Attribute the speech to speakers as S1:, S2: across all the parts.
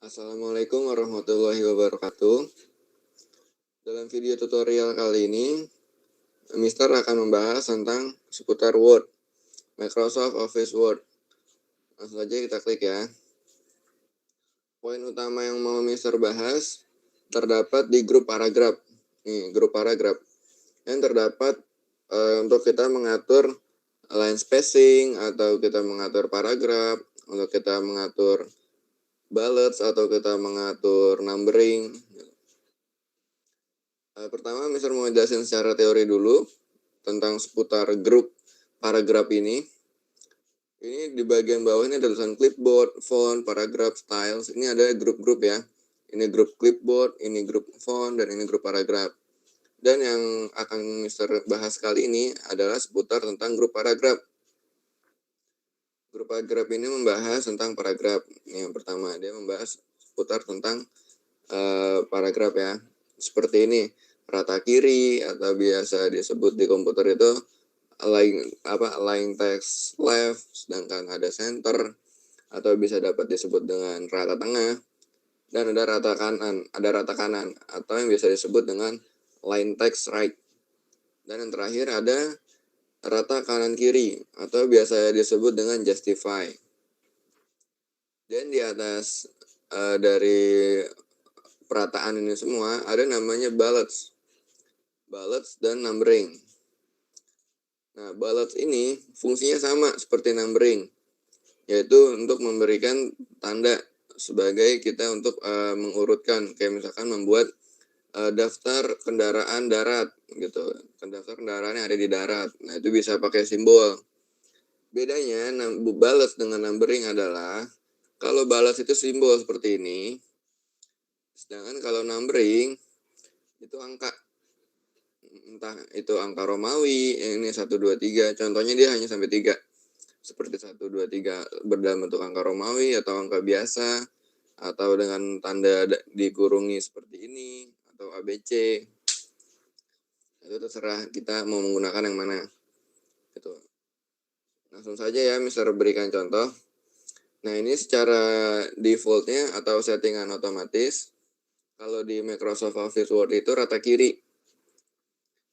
S1: Assalamualaikum warahmatullahi wabarakatuh. Dalam video tutorial kali ini, Mister akan membahas tentang seputar Word, Microsoft Office Word. Langsung saja kita klik ya. Poin utama yang mau Mister bahas terdapat di grup paragraf. Nih, grup paragraf. Yang terdapat untuk kita mengatur line spacing, atau kita mengatur paragraf, untuk kita mengatur bullets, atau kita mengatur numbering. Pertama, Mister mau jelasin secara teori dulu tentang seputar grup paragraf ini. Ini di bagian bawah ini ada tulisan clipboard, font, paragraph, styles. Ini ada grup-grup ya. Ini grup clipboard, ini grup font, dan ini grup paragraf. Dan yang akan Mister bahas kali ini adalah seputar tentang grup paragraf. Grup paragraf ini membahas tentang paragraf. Ini yang pertama, dia membahas seputar tentang paragraf ya. Seperti ini, rata kiri, atau biasa disebut di komputer itu align text left, sedangkan ada center, atau bisa dapat disebut dengan rata tengah, dan ada rata kanan, atau yang biasa disebut dengan line text right. Dan yang terakhir ada rata kanan kiri, atau biasa disebut dengan justify. Dan di atas dari perataan ini semua ada namanya bullets dan numbering. Nah, bullets ini fungsinya sama seperti numbering, yaitu untuk memberikan tanda sebagai kita untuk mengurutkan, kayak misalkan membuat daftar kendaraan darat gitu, daftar kendaraan yang ada di darat. Nah, itu bisa pakai simbol. Bedanya bullets dengan numbering adalah kalau bullets itu simbol seperti ini, sedangkan kalau numbering itu angka, entah itu angka Romawi, ini 1, 2, 3, contohnya dia hanya sampai 3, seperti 1, 2, 3 berdalam bentuk angka Romawi atau angka biasa, atau dengan tanda dikurungi seperti ini, atau ABC. Itu terserah kita mau menggunakan yang mana gitu. Langsung saja ya Mister berikan contoh. Nah, ini secara defaultnya atau settingan otomatis, kalau di Microsoft Office Word itu rata kiri.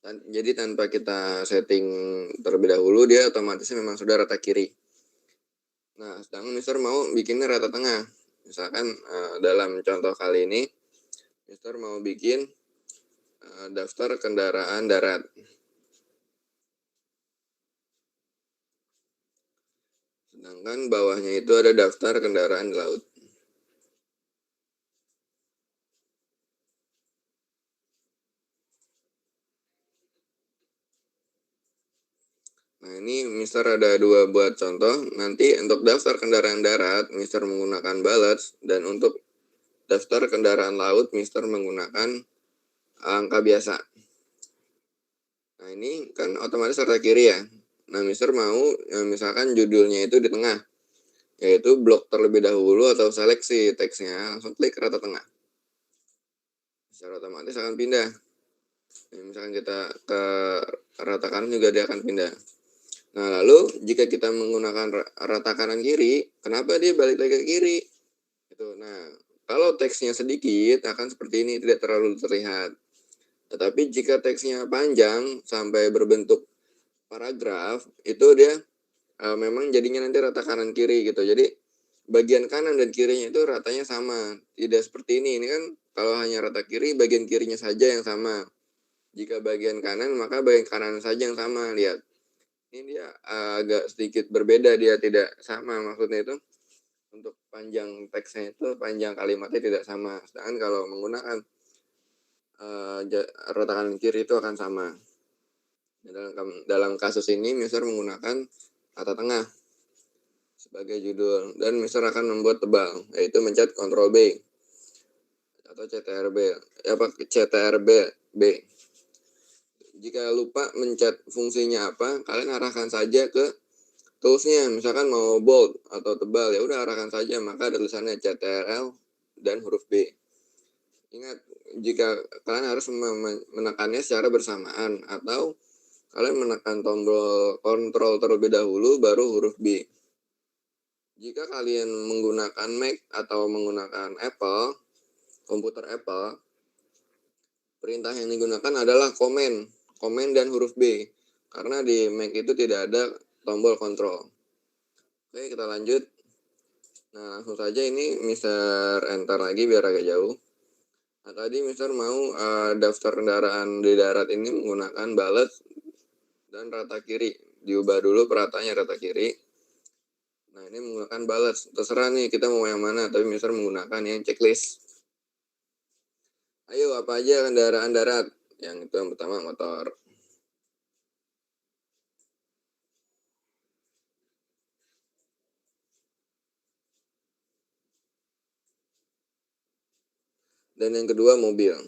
S1: Jadi tanpa kita setting terlebih dahulu, dia otomatis memang sudah rata kiri. Nah, sedangkan Mister mau bikinnya rata tengah. Misalkan dalam contoh kali ini, Mister mau bikin daftar kendaraan darat. Sedangkan bawahnya itu ada daftar kendaraan di laut. Nah, ini Mister ada dua buat contoh. Nanti untuk daftar kendaraan darat, Mister menggunakan bullets, dan untuk daftar kendaraan laut, Mister menggunakan angka biasa. Nah, ini kan otomatis rata kiri ya. Nah, Mister mau misalkan judulnya itu di tengah, yaitu blok terlebih dahulu atau seleksi teksnya, langsung klik rata tengah. Secara otomatis akan pindah. Nah, misalkan kita ke rata kanan juga dia akan pindah. Nah, lalu jika kita menggunakan rata kanan kiri, kenapa dia balik lagi ke kiri? Gitu. Nah, kalau teksnya sedikit akan seperti ini, tidak terlalu terlihat. Tetapi jika teksnya panjang sampai berbentuk paragraf, itu dia memang jadinya nanti rata kanan kiri gitu. Jadi bagian kanan dan kirinya itu ratanya sama, tidak seperti ini. Ini kan kalau hanya rata kiri, bagian kirinya saja yang sama. Jika bagian kanan, maka bagian kanan saja yang sama. Lihat, ini dia agak sedikit berbeda, dia tidak sama. Maksudnya itu untuk panjang teksnya itu, panjang kalimatnya tidak sama. Sedangkan kalau menggunakan rata kanan kiri itu akan sama. Dalam kasus ini, Mister menggunakan rata tengah sebagai judul, dan Mister akan membuat tebal, yaitu mencet Ctrl B atau CTRB, CTRB B. Jika lupa mencet fungsinya apa, kalian arahkan saja ke toolsnya. Misalkan mau bold atau tebal, ya udah arahkan saja, maka ada tulisannya CTRL dan huruf B. Ingat, jika kalian harus menekannya secara bersamaan, atau kalian menekan tombol kontrol terlebih dahulu baru huruf B. Jika kalian menggunakan Mac atau menggunakan Apple, komputer Apple, perintah yang digunakan adalah komen dan huruf B. Karena di Mac itu tidak ada tombol kontrol. Oke, kita lanjut. Nah, langsung saja ini Mister enter lagi biar agak jauh. Nah, tadi Mister mau daftar kendaraan di darat ini menggunakan balet dan rata kiri. Diubah dulu perataannya rata kiri. Nah, ini menggunakan balet. Terserah nih kita mau yang mana, tapi Mister menggunakan yang checklist. Ayo, apa aja kendaraan darat? Yang itu yang pertama motor. Dan yang kedua mobil.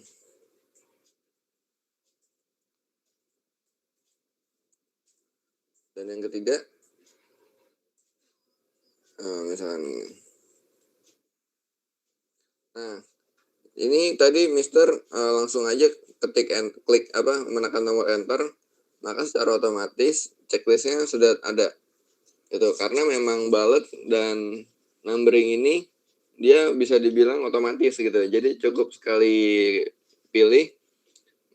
S1: Dan yang ketiga, misalkan ini. Nah, ini tadi Mister langsung aja klik menekan tombol enter, maka secara otomatis checklistnya sudah ada. Itu karena memang balet dan numbering ini dia bisa dibilang otomatis gitu. Jadi cukup sekali pilih,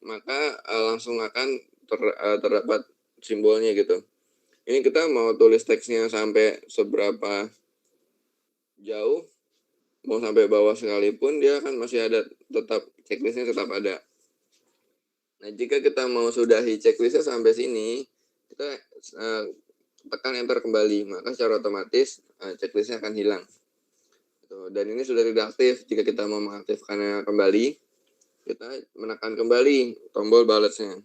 S1: maka langsung akan terdapat simbolnya gitu. Ini kita mau tulis teksnya sampai seberapa jauh, mau sampai bawah sekalipun dia kan masih ada, tetap checklistnya tetap ada. Nah, jika kita mau sudahi checklistnya sampai sini, kita tekan enter kembali, maka secara otomatis checklistnya akan hilang. Dan ini sudah tidak aktif. Jika kita mau mengaktifkannya kembali, kita menekan kembali tombol balance-nya.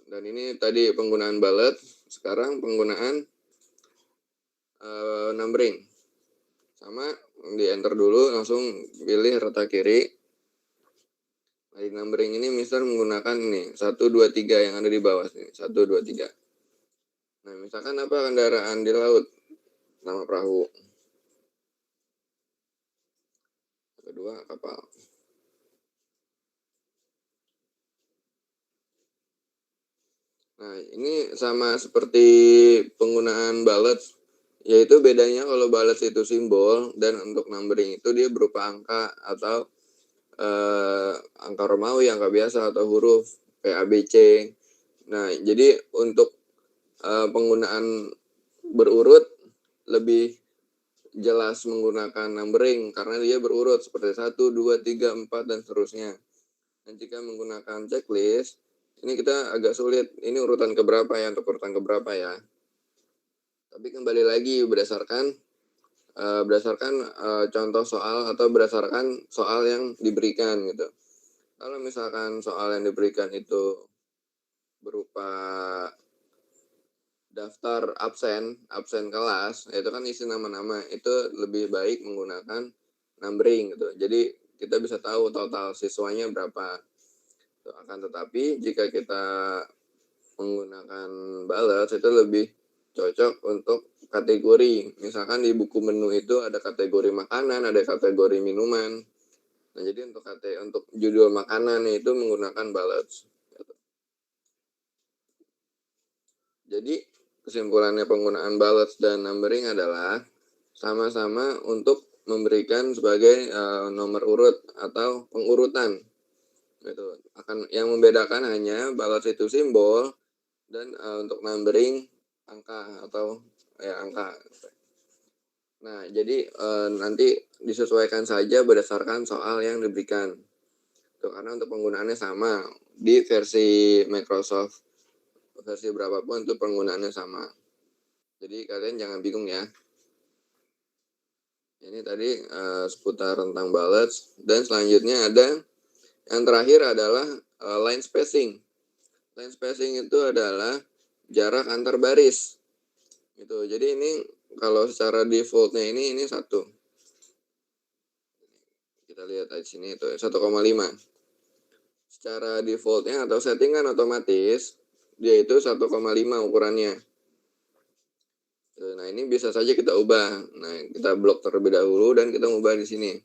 S1: Dan ini tadi penggunaan balance, sekarang penggunaan numbering. Sama, di enter dulu, langsung pilih rata kiri. Nah, di numbering ini Mister menggunakan ini 1, 2, 3 yang ada di bawah sini. 1, 2, 3. Nah, misalkan apa kendaraan di laut? Nama perahu. Kedua, kapal. Nah, ini sama seperti penggunaan balance, yaitu bedanya kalau balance itu simbol dan untuk numbering itu dia berupa angka atau angka Romawi, angka biasa atau huruf kayak ABC. Nah, jadi untuk penggunaan berurut lebih jelas menggunakan numbering karena dia berurut seperti 1, 2, 3, 4 dan seterusnya. Dan jika menggunakan checklist, ini kita agak sulit. Ini urutan keberapa ya, untuk urutan keberapa ya. Tapi kembali lagi berdasarkan contoh soal atau berdasarkan soal yang diberikan gitu. Kalau misalkan soal yang diberikan itu berupa daftar absen kelas, itu kan isi nama-nama, itu lebih baik menggunakan numbering gitu. Jadi kita bisa tahu total siswanya berapa. Akan tetapi jika kita menggunakan balance itu lebih cocok untuk kategori. Misalkan di buku menu itu ada kategori makanan, ada kategori minuman. Nah, jadi untuk judul makanan itu menggunakan balance. Jadi kesimpulannya penggunaan balance dan numbering adalah sama-sama untuk memberikan sebagai nomor urut atau pengurutan. Gitu. Yang membedakan hanya balance itu simbol dan untuk numbering angka atau angka. Nah, jadi nanti disesuaikan saja berdasarkan soal yang diberikan. Tuh, karena untuk penggunaannya sama di versi Microsoft, versi berapapun itu penggunaannya sama. Jadi kalian jangan bingung ya. Ini tadi seputar tentang balance, dan selanjutnya ada yang terakhir adalah line spacing. Line spacing itu adalah jarak antar baris. Gitu. Jadi ini kalau secara defaultnya ini 1. Kita lihat di sini itu 1,5. Secara defaultnya atau settingan otomatis dia itu 1,5 ukurannya. Nah, ini bisa saja kita ubah. Nah, kita blok terlebih dahulu dan kita ubah di sini.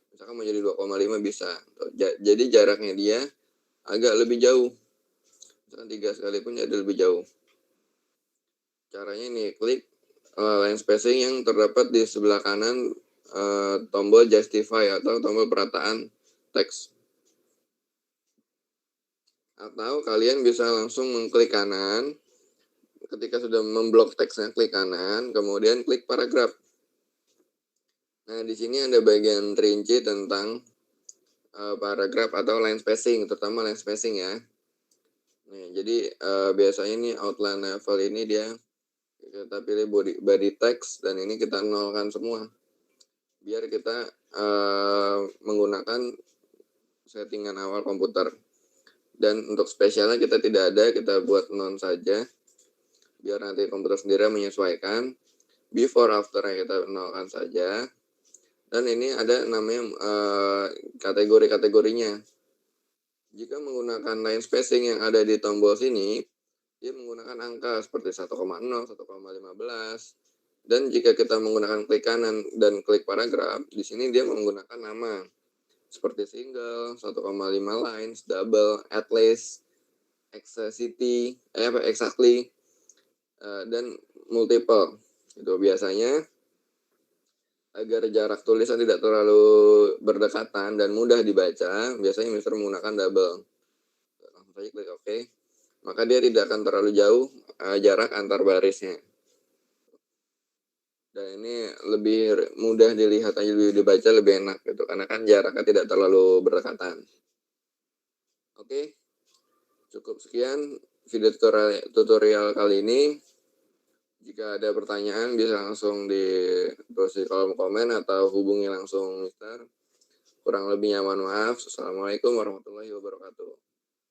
S1: Misalkan mau jadi 2,5 bisa. Jadi jaraknya dia agak lebih jauh. Misalkan 3 sekalipun jadi lebih jauh. Caranya ini klik line spacing yang terdapat di sebelah kanan tombol justify atau tombol perataan teks. Atau kalian bisa langsung mengklik kanan. Ketika sudah memblok teksnya, klik kanan, kemudian klik paragraf. Nah, di sini ada bagian rinci tentang paragraf atau line spacing, terutama line spacing ya. Nah, jadi biasanya ini outline level ini dia kita pilih body text dan ini kita nolkan semua. Biar kita menggunakan settingan awal komputer. Dan untuk spesialnya kita tidak ada, kita buat none saja. Biar nanti komputer sendiri menyesuaikan. Before after-nya kita nolkan saja. Dan ini ada namanya kategori-kategorinya. Jika menggunakan line spacing yang ada di tombol sini, dia menggunakan angka seperti 1,0, 1,15. Dan jika kita menggunakan klik kanan dan klik paragraf, di sini dia menggunakan nama. Seperti single, 1,5 lines, double, at least, exactly, dan multiple. Itu biasanya agar jarak tulisan tidak terlalu berdekatan dan mudah dibaca, biasanya Mister menggunakan double. Langsung saja klik OK. Maka dia tidak akan terlalu jauh jarak antar barisnya. Dan ini lebih mudah dilihat aja, lebih dibaca, lebih enak gitu, karena kan jaraknya tidak terlalu berdekatan. Oke, cukup sekian video tutorial kali ini. Jika ada pertanyaan bisa langsung tulis di kolom komen atau hubungi langsung Mister. Kurang lebihnya mohon maaf. Assalamualaikum warahmatullahi wabarakatuh.